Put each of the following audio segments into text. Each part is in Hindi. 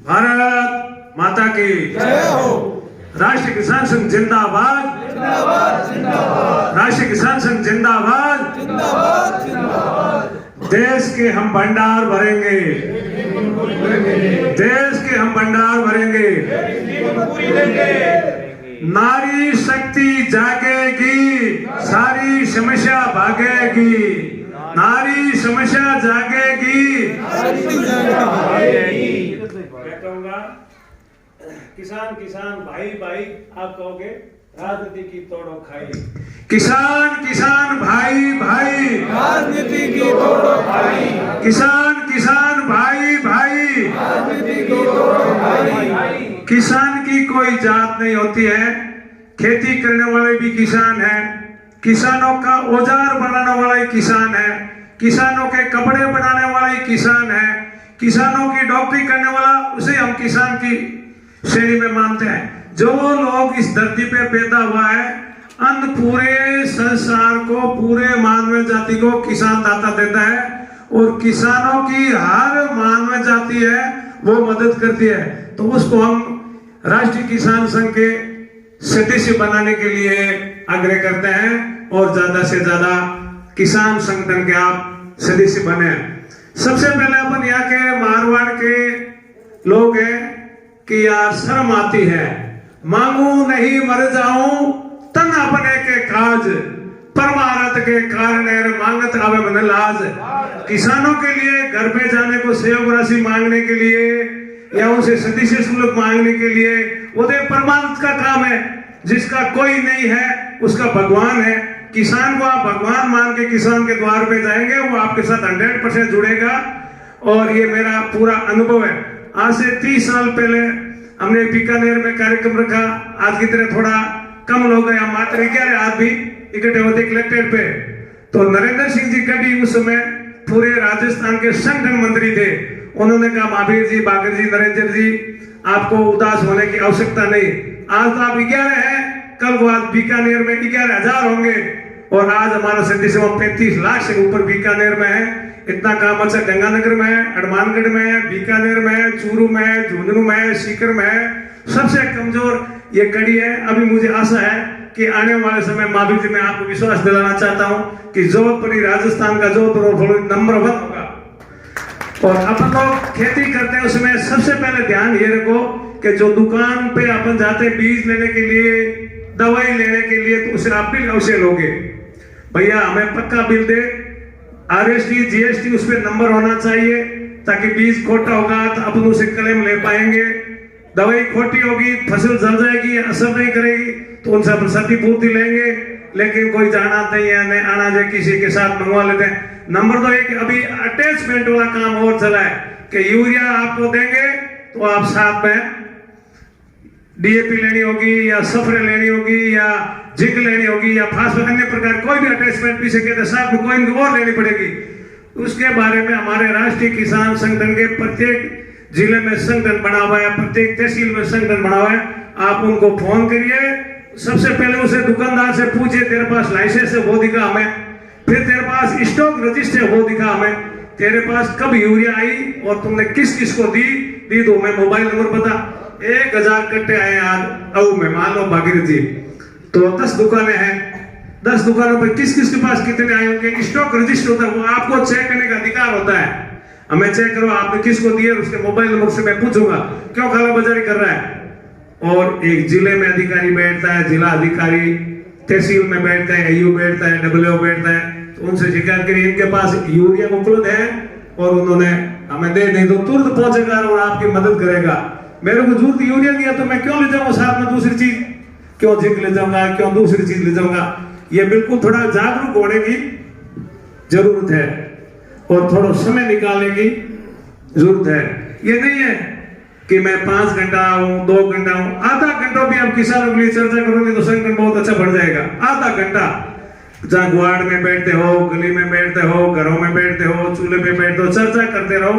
भारत माता की जय हो। राष्ट्रीय किसान संघ जिंदाबाद, जिंदाबाद जिंदाबाद राष्ट्रीय किसान संघ जिंदाबाद। जिंदाबाद जिंदाबाद। देश के हम भंडार भरेंगे, देश के हम भंडार भरेंगे। पूरी देंगे। नारी शक्ति जागेगी, सारी समस्या भागेगी। नारी समस्या जागेगी। मैं कहूँगा किसान किसान भाई भाई, आप कहोगे राजनीति की तोड़ो खाई। किसान किसान भाई भाई, राजनीति की तोड़ो भाई। किसान किसान भाई भाई। राजनीति की तोड़ो भाई। किसान की कोई जात नहीं होती है, खेती करने वाले भी किसान हैं। किसानों का औजार बनाने वाला ही किसान है, किसानों के कपड़े बनाने वाला ही किसान है, किसानों की डॉक्टरी करने वाला, उसे हम किसान की श्रेणी में मानते हैं। जो लोग इस धरती पे पैदा हुआ है, अंत पूरे संसार को, पूरे मानव जाति को किसान दाता देता है, और किसानों की हर मानव जाति है वो मदद करती है। तो उसको हम राष्ट्रीय किसान संघ के सदस्य बनाने के लिए आग्रह करते हैं, और ज्यादा से ज्यादा किसान संगठन के आप सदस्य बने। सबसे पहले अपन यहाँ के मारवाड़ के लोग हैं कि यार शर्म आती है, मांगू नहीं मर जाऊं तन अपने के काज, परमारथ के कारण मांगत आवे मन लाज। किसानों के लिए घर पे जाने को सहयोग राशि मांगने के लिए या उनसे सदस्य शुल्क मांगने के लिए वो तो परमारथ का काम है। जिसका कोई नहीं है उसका भगवान है। किसान को आप भगवान मान के किसान के द्वार पे जाएंगे, वो आपके साथ 100% जुड़ेगा। और ये मेरा पूरा अनुभव है। आज से 30 साल पहले हमने बीकानेर में कार्यक्रम रखा। आज की तरह थोड़ा कम लोग हैं, मात्र 11 आदमी इकट्ठे होते कलेक्ट्रेट पे। तो नरेंद्र सिंह जी कभी उस समय पूरे राजस्थान के संगठन मंत्री थे। उन्होंने कहा महावीर जी, बागर जी, नरेंद्र जी, आपको उदास होने की आवश्यकता नहीं। आज तो आप 11 हैं, कल को आज बीकानेर में 11,000 होंगे। और आज हमारा सदस्य 35 लाख से ऊपर बीकानेर में है। इतना काम अच्छा गंगानगर में है, हनुमानगढ़ में है, बीकानेर में है, चूरू में है, झुंझुनू में है, सीकर में है। सबसे कमजोर ये कड़ी है। अभी मुझे आशा है कि आने वाले समय महावीर जी, मैं आपको विश्वास दिलाना चाहता हूं कि जोधपुर राजस्थान का जोधपुर नंबर 1 होगा। और अपन लोग खेती करते हैं उसमें सबसे पहले ध्यान ये रखो कि जो दुकान पे अपन जाते हैं बीज लेने के लिए, दवाई लेने के लिए, तो उसे आप बिल अवश्य लोगे। भैया हमें पक्का बिल दे, RST GST उस पर नंबर होना चाहिए, ताकि बीज खोटा होगा तो अपन उसे क्लेम ले पाएंगे। दवाई खोटी होगी, फसल जल जाएगी, असर नहीं करेगी, तो उनसे अपन क्षतिपूर्ति लेंगे। लेकिन कोई जाना नहीं है, नहीं आना जाए, किसी के साथ मंगवा लेते हैं। नंबर 2 एक अभी अटैचमेंट वाला काम और चला है कि यूरिया आपको देंगे तो आप साथ में DAP लेनी होगी या सफरे लेनी होगी या जिंक लेनी होगी या फास्फोरस, अन्य प्रकार कोई भी अटैचमेंट पीछे कहते साथ में कोई और लेनी पड़ेगी। उसके बारे में हमारे राष्ट्रीय किसान संगठन के प्रत्येक जिले में संगठन बना हुआ है, प्रत्येक तहसील में संगठन बना हुआ है। आप उनको फोन करिए, सबसे पहले उसे दुकानदार से पूछिए तेरे पास लाइसेंस है वो दिखा हमें, फिर तेरे पास स्टॉक रजिस्टर है वो दिखा हमें, तेरे पास कब यूरिया आई और तुमने किस किस को दी तो हमें मोबाइल नंबर बता। 1000 कट्टे आए आज अऊ में, मान लो भागीरथ जी, तो 10 दुकानें हैं, 10 दुकानों पर किस किस के पास कितने आए होंगे, स्टॉक रजिस्टर होता है, वो आपको चेक करने का अधिकार होता है। हमें चेक करो आपने किसको दिए, उसके मोबाइल नंबर से मैं पूछूंगा क्यों कालाबाजारी कर रहा है। और एक जिले में अधिकारी बैठता है, जिला अधिकारी, तहसील में बैठता है, AU बैठता है, WO बैठता है, तो उनसे शिकायत करिए इनके पास यूरिया उपलब्ध है और उन्होंने हमें दे नहीं तो तुरंत पहुंचेगा और आपकी मदद करेगा। मेरे को जरूरत यूरिया दिया तो मैं क्यों ले जाऊंगा साथ में दूसरी चीज, क्यों जिंक ले जाऊंगा, क्यों दूसरी चीज ले जाऊंगा। ये बिल्कुल थोड़ा जागरूक होने की जरूरत है और थोड़ा समय निकालने की जरूरत है। ये नहीं है कि मैं 5 घंटा हूं, 2 घंटा हूं, आधा घंटा भी आप किसानों के लिए चर्चा करोगे तो संगठन बहुत अच्छा बढ़ जाएगा। आधा घंटा जहाँ गुआड़ में बैठते हो, गली में बैठते हो, घरों में बैठते हो, चूल्हे पे बैठते हो, चर्चा करते रहो।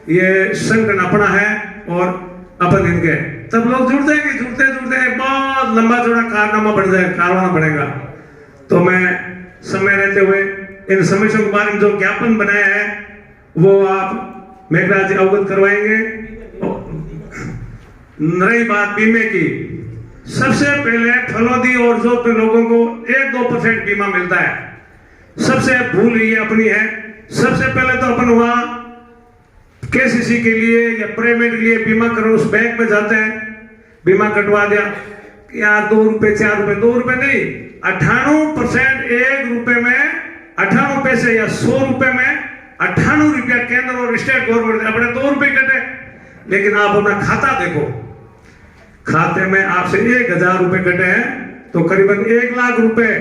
ये संगठन अपना है और अपन इनके, तब लोग जुड़ जाएंगे। जुड़ते जुड़ते बहुत लंबा चौड़ा कारनामा बढ़ जाएगा, कारवाना बढ़ेगा। तो मैं समय रहते हुए इन समस्याओं के बारे में जो ज्ञापन बनाया है वो आप मेघराज जी अवगत करवाएंगे। रही बात बीमे की, सबसे पहले फलोदी और जोत में लोगों को 1-2% बीमा मिलता है। सबसे भूल ये अपनी है। सबसे पहले तो अपन वहां केसीसी के लिए या प्राइवेट के लिए बीमा करो, उस बैंक में जाते हैं, बीमा कटवा दिया यार 2 रुपए 4 रुपए, 2 रुपए नहीं, 98% 1 रुपए में 98 पैसे या 100 रुपए में 98 रुपया केंद्र और स्टेट गवर्नमेंट अपने 2 रुपए कटे। लेकिन आप अपना खाता देखो, खाते में आपसे 1000 रुपए कटे हैं तो करीबन 1 लाख रुपए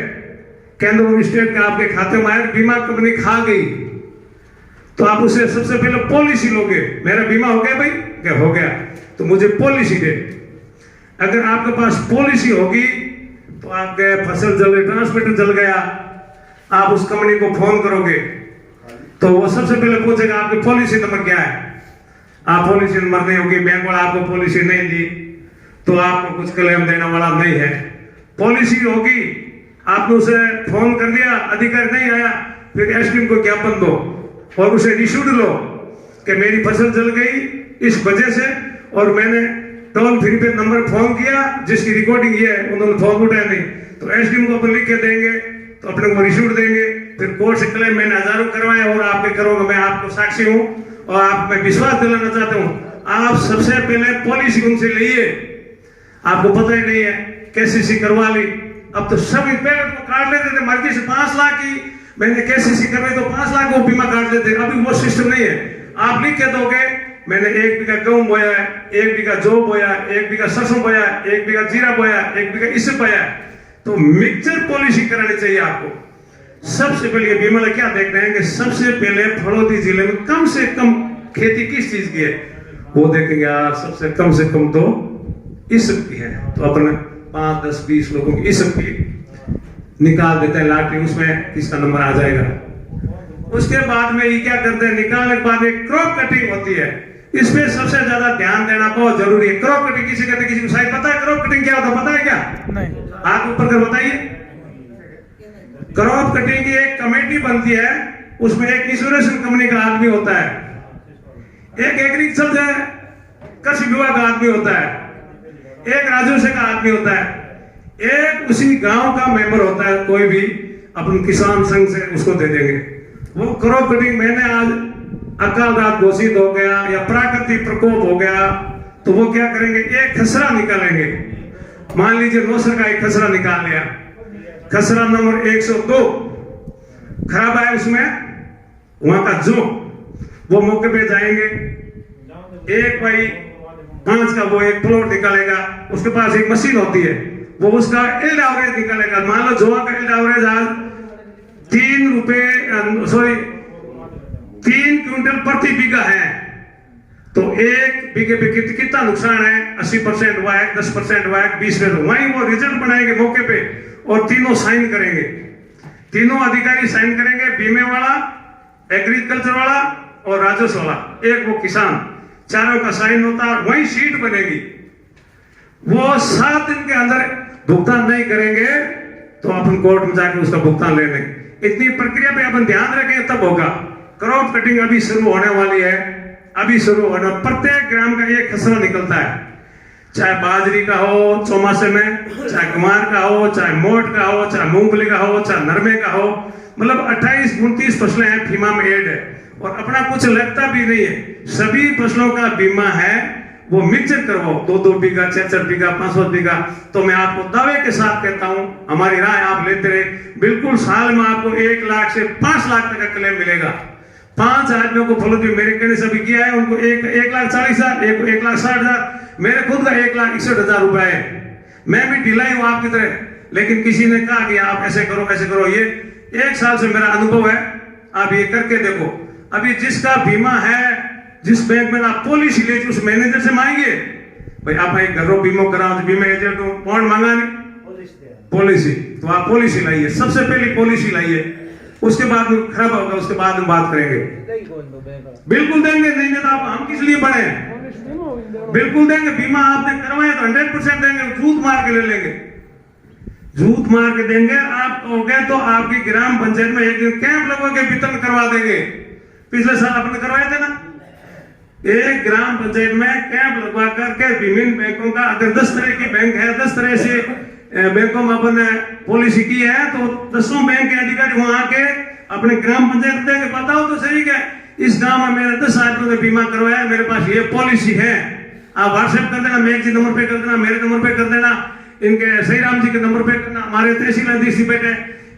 केंद्र और स्टेट के आपके खाते में आए, बीमा कंपनी खा गई। तो आप उससे सबसे पहले पॉलिसी लोगे, मेरा बीमा हो गया भाई, क्या हो गया, तो मुझे पॉलिसी दे। अगर आपके पास पॉलिसी होगी तो आपके फसल जल गई, ट्रांसमीटर जल गया, आप उस कंपनी को फोन करोगे तो वो सबसे पहले पूछेगा आपके पॉलिसी नंबर क्या है। आप पॉलिसी नंबर नहीं होगी, बैंक वाला आपको पॉलिसी नहीं दी तो आपको कुछ क्लेम देने वाला नहीं है। पॉलिसी होगी, आपने उसे फोन कर दिया, अधिकारी नहीं आया, फिर एसडीएम को ज्ञापन दो और उसे रिश्यूड लो कि मेरी फसल जल गई इस वजह से, और मैंने टोल फ्री पे नंबर फोन किया जिसकी रिकॉर्डिंग ये है, उन्होंने फोन उठाया नहीं, तो एसडीएम को अपन लिख के देंगे तो अपने को रिश्यूड देंगे। फिर कोर्ट से क्लेम मैंने हजारों करवाए और आपके करोगे, मैं आपको साक्षी हूँ और आप मैं विश्वास दिलाना चाहता हूँ। आप सबसे पहले पॉलिसी उनसे लिए, आपको पता ही नहीं है, केसीसी करवा ली। अब तो सब पहले तो काट लेते थे मर्जी से 5 लाख की, मैंने केसीसी कर रही तो 5 लाख को बीमा काट लेते, अभी वो सिस्टम नहीं है। आप लिख के दोगे मैंने 1 बीघा गेहूं बोया है, 1 बीघा जौ बोया, 1 बीघा सरसों बोया, 1 बीघा जीरा बोया, 1 बीघा इससे बोया, तो मिक्सचर पॉलिसी करानी चाहिए आपको। सबसे पहले बीमा वाले क्या देखते हैं कि सबसे पहले फलोदी जिले में कम से कम खेती किस चीज की है, वो देखेंगे यार सबसे कम तो इसब की है, तो अपने 5, 10, 20 लोगों की इसब की निकाल देते हैं लाटरी, उसमें किसका नंबर आ जाएगा। उसके बाद में ये क्या करते हैं, निकालने के बाद एक क्रॉप कटिंग होती है, इस पे सबसे ज्यादा ध्यान देना बहुत जरूरी है। क्रॉप कटिंग किसी कहते हैं, किसी को शायद पता है क्रॉप कटिंग क्या होता है, पता है क्या? नहीं। हाथ ऊपर कर बताइए। क्रॉप कटिंग की एक कमेटी बनती है, उसमें एक इंश्योरेंस कंपनी का आदमी होता है, एक एग्रीकल्चर कृषि विभाग का आदमी होता है, एक राजस्व का आदमी होता है, एक उसी गांव का मेंबर होता है, कोई भी अपन किसान संघ से उसको दे देंगे। वो क्रॉप कटिंग मैंने आज अकाल रात घोषित हो गया या प्राकृतिक प्रकोप हो गया तो वो क्या करेंगे, एक खसरा निकालेंगे। मान लीजिए नौसर का एक खसरा निकाल लिया, खसरा नंबर 102 खराब है, उसमें वहां का जो वो मौके पे जाएंगे, 1/5 का वो एक प्लॉट निकालेगा, उसके पास एक मशीन होती है, वो उसका एल्ड एवरेज निकालेगा। मान लो जोआ का एल्ड एवरेज आज 3 क्विंटल प्रति बीघा है, तो 1 बीघे पे कितना नुकसान है, 80% हुआ है, 10% हुआ है, 20% वहीं वो रिजल्ट बनाएंगे मौके पे और तीनों साइन करेंगे, तीनों अधिकारी साइन करेंगे, बीमे वाला, एग्रीकल्चर वाला और राजस्व वाला, एक वो किसान, चारों का साइन होता है, वही शीट बनेगी। वो 7 दिन के अंदर भुगतान नहीं करेंगे तो अपन कोर्ट में जाके उसका भुगतान ले लेंगे। इतनी प्रक्रिया पे अपन ध्यान रखें तब होगा। क्रॉप कटिंग अभी शुरू होने वाली है, अभी शुरू होना, प्रत्येक ग्राम का एक खसरा निकलता है, चाहे बाजरी का हो चौमासे में, चाहे कुमार का हो, चाहे मोट का हो, चाहे मूंगफली का हो, चाहे नरमे का हो, मतलब 28-29 फसलें हैं, फीमा में एड है और अपना कुछ लगता भी नहीं है। सभी फसलों का बीमा है, वो मिक्सचर करवाओ, 2-2 बीघा, 4-4 बीघा, 5-5 बीघा। तो मैं आपको दावे के साथ कहता हूं, हमारी राय आप लेते रहे, बिल्कुल साल में आपको 1 लाख से 5 लाख तक का क्लेम मिलेगा। 5 आदमियों को फॉलो मेरे कहने से भी किया है, उनको 1,40,000, 1,60,000, मेरे खुद का 1,61,000 रुपए है। मैं भी ढिलाई हूं आपकी तरह, लेकिन किसी ने कहा कि आप ऐसे करो ऐसे करो, ये 1 साल से मेरा अनुभव है, आप ये करके देखो। अभी जिसका बीमा है, जिस बैंक में आप पॉलिसी ले उस मैनेजर से मांगे भाई आप एक घरों बीमा कराओ, तो बीमा एजेंट को बॉन्ड मांगा नहीं, पॉलिसी, तो आप पॉलिसी लाइए, सबसे पहले पॉलिसी लाइए, उसके बाद में खराब होगा, उसके बाद में बात करेंगे। बिल्कुल देंगे, नहीं तो आप हम किस लिए बने, बिल्कुल देंगे। बीमा आपने करवाया तो 100% देंगे, झूठ मार के ले लेंगे, झूठ मार के देंगे। आप हो गए तो आपकी ग्राम पंचायत में एक दिन कैंप लगवा के वितरण करवा देंगे। पिछले साल आपने करवाए थे ना, एक ग्राम पंचायत में कैंप लगवाकर करके विभिन्न बैंकों का, अगर 10 तरह की बैंक है, 10 तरह से बैंकों में अपन पॉलिसी की है, तो 10 बैंक के अधिकारी वहां आके अपने ग्राम पंचायत देंगे, बताओ तो सही क्या इस गांव में मेरे 10 आदमियों ने बीमा करवाया, मेरे पास ये पॉलिसी है, आप व्हाट्सएप कर देना, मेल जी नंबर पे कर देना, मेरे नंबर पे कर देना, इनके सही राम जी के नंबर पे करना, हमारे तहसील अधीश जी बैठे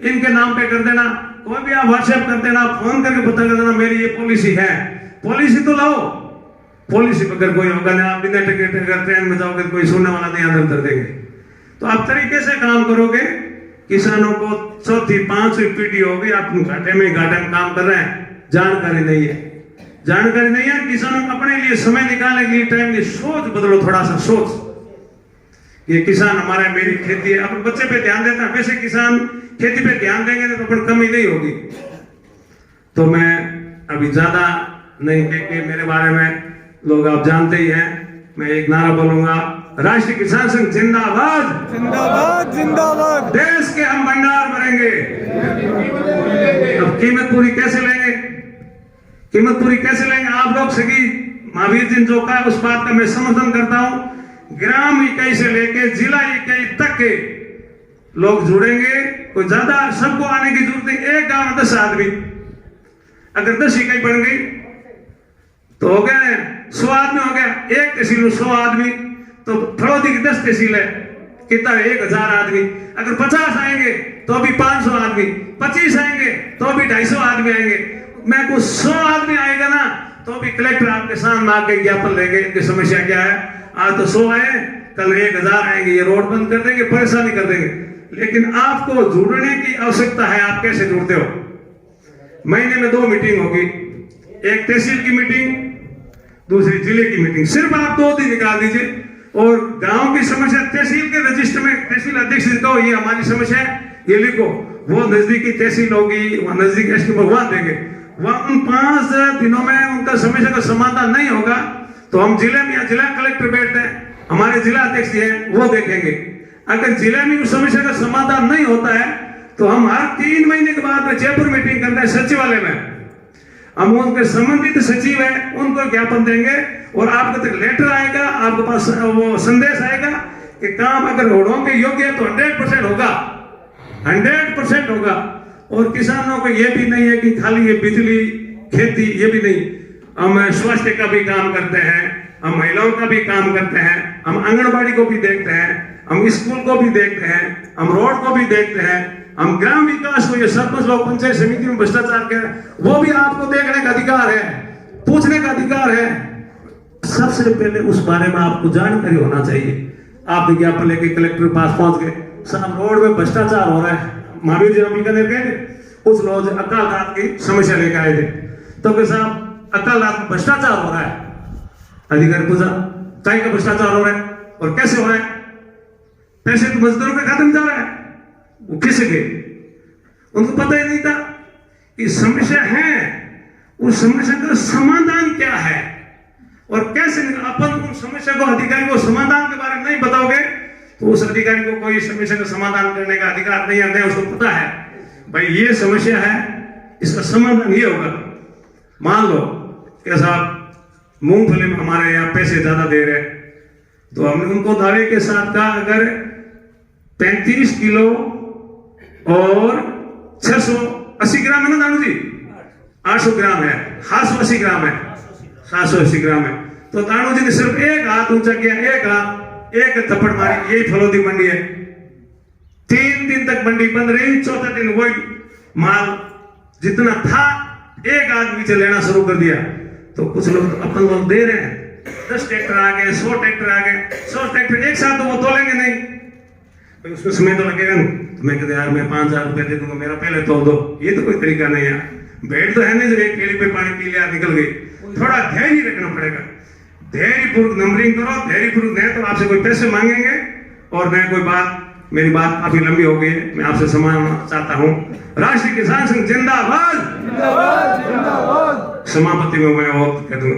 इनके नाम पे कर देना, कोई भी आप व्हाट्सएप कर देना, फोन करके पता कर देना मेरी ये पॉलिसी है। पॉलिसी तो लाओ, पॉलिसी पर कोई होगा ना, आप बिना टिकट अगर ट्रेन में जाओगे तो कोई सुनने वाला नहीं, आदर कर देंगे। तो आप तरीके से काम करोगे, किसानों को 4थी 5वीं पीढ़ी होगी, आप घाटे में काम कर रहे हैं, जानकारी नहीं है, जानकारी नहीं है। किसानों को अपने लिए समय निकालने के लिए टाइम नहीं, सोच बदलो, थोड़ा सा सोच, ये किसान हमारा, मेरी खेती है, अपन बच्चे पे ध्यान देता है, वैसे किसान खेती पे ध्यान देंगे तो अपन कमी नहीं होगी। तो मैं अभी ज्यादा नहीं कह के, मेरे बारे में लोग आप जानते ही हैं, मैं एक नारा बोलूंगा, राष्ट्रीय किसान संघ जिंदाबाद, जिंदाबाद जिंदाबाद। देश के हम भंडार भरेंगे। अब कीमत पूरी कैसे लेंगे, कीमत पूरी कैसे लेंगे? आप लोग सभी महावीर जी जो कहा उस बात का मैं समर्थन करता हूं। ग्राम इकाई से लेके जिला इकाई तक के लोग जुड़ेंगे, कोई ज्यादा सबको आने की जरूरत नहीं। एक गांव में 10 आदमी, अगर 10 इकाई बन गई तो हो गया 100 आदमी हो गया, एक तहसील में 100 आदमी, तो फड़ौदी की 10 तहसील है, कितना 1000 आदमी। अगर 50 आएंगे तो भी 500 आदमी, 25 आएंगे तो भी 250 आदमी आएंगे। मैं कुछ 100 आदमी आएगा ना तो भी कलेक्टर आपके सामने आके ज्ञापन लेंगे, इनकी समस्या क्या है। आज तो 100 आए, कल 1000 आएंगे, ये रोड बंद कर देंगे, परेशानी कर देंगे। लेकिन आपको जुड़ने की आवश्यकता है, आप कैसे जुड़ते हो? महीने में 2 मीटिंग होगी, एक तहसील की मीटिंग, दूसरी जिले की मीटिंग, सिर्फ आप 2 दिन निकाल दीजिए। और गांव की समस्या तहसील के रजिस्टर में, तहसील अध्यक्ष जी को ये हमारी समस्या है ये लिखो, वो नजदीकी तहसील होगी, वहां नजदीक एसटी भगवान देंगे, वहां उन 5 दिनों में उनका समस्या का समाधान नहीं होगा तो हम जिले में, या जिला कलेक्टर बैठते हैं, हमारे जिला अध्यक्ष जी हैं, वो देखेंगे। अगर जिले में उस समस्या का समाधान नहीं होता है तो हम हर 3 महीने के बाद में जयपुर मीटिंग करते हैं सचिवालय में, हम उनके संबंधित सचिव है उनको ज्ञापन देंगे और आपके तक लेटर आएगा, आपके पास वो संदेश आएगा कि काम अगर होने के योग्य है तो 100% होगा, 100% होगा। और किसानों को ये भी नहीं है कि खाली ये बिजली खेती, ये भी नहीं, हम स्वास्थ्य का भी काम करते हैं, हम महिलाओं का भी काम करते हैं, हम आंगनबाड़ी को भी देखते हैं, हम स्कूल को भी देखते हैं, हम रोड को भी देखते हैं, हम ग्राम विकास को, ये सरपंच लोग पंचायत समिति में भ्रष्टाचार के वो भी आपको देखने का अधिकार है, पूछने का अधिकार है। सबसे पहले उस बारे में आपको जानकारी होना चाहिए। आप विज्ञापन लेके कलेक्टर के पास पहुंच गए, साहब रोड में भ्रष्टाचार हो रहा है, महावीर जी हम बीकानेर गए थे, कुछ लोग अकाल रात की समस्या लेकर आए थे, तो कि साहब अकाल रात में भ्रष्टाचार हो रहा है। अधिकारी पूछा चाय का भ्रष्टाचार हो रहा है और कैसे हो रहा है? पैसे तो मजदूरों के खाते में जा रहा है, वो किसे गए? उनको पता ही नहीं था कि समस्या है, उस समस्या का समाधान क्या है और कैसे। अपन उन समस्या को, अधिकारी को समाधान के बारे में नहीं बताओगे तो उस अधिकारी को कोई समस्या का समाधान करने का अधिकार नहीं है। उसको पता है भाई ये समस्या है, इसका समाधान ये होगा। मान लो कि साहब मूंगफली में हमारे यहाँ पैसे ज्यादा दे रहे, तो हमने उनको दावे के साथ कहा अगर 35 किलो और 680 ग्राम है ना दानू जी, 800 ग्राम है, 780 ग्राम है, 780 ग्राम है, तो दानू जी ने सिर्फ एक हाथ ऊंचा किया, एक हाथ, एक थप्पड़ मारी, यही फलोदी मंडी है। 3 दिन तक मंडी बंद रही, 4था दिन वही माल जितना था एक आदमी से लेना शुरू कर दिया। तो कुछ लोग तो अपन लोग दे रहे हैं, 10 ट्रैक्टर आ गए, 100 ट्रैक्टर आ गए, 100 ट्रैक्टर एक साथ तो वो तोलेंगे नहीं, तो उसमें समय तो लगेगा ना। तो मैं कहते यार मैं 5000 रुपए दे दूंगा, मेरा पहले तोल दो, ये तो कोई तरीका नहीं है। भेड़ तो है नहीं जो एक केली पे पानी पी लिया निकल गई, थोड़ा धैर्य रखना पड़ेगा, धैर्यपूर्वक नंबरिंग करो, धैर्यपूर्वक नहीं तो आपसे कोई पैसे मांगेंगे और मैं कोई बात, मेरी बात काफी लंबी हो गई है, मैं आपसे समाप्त चाहता हूँ। राष्ट्रीय किसान संघ जिंदाबाद, जिंदाबाद जिंदाबाद। समापति में मैं और कह दूंगा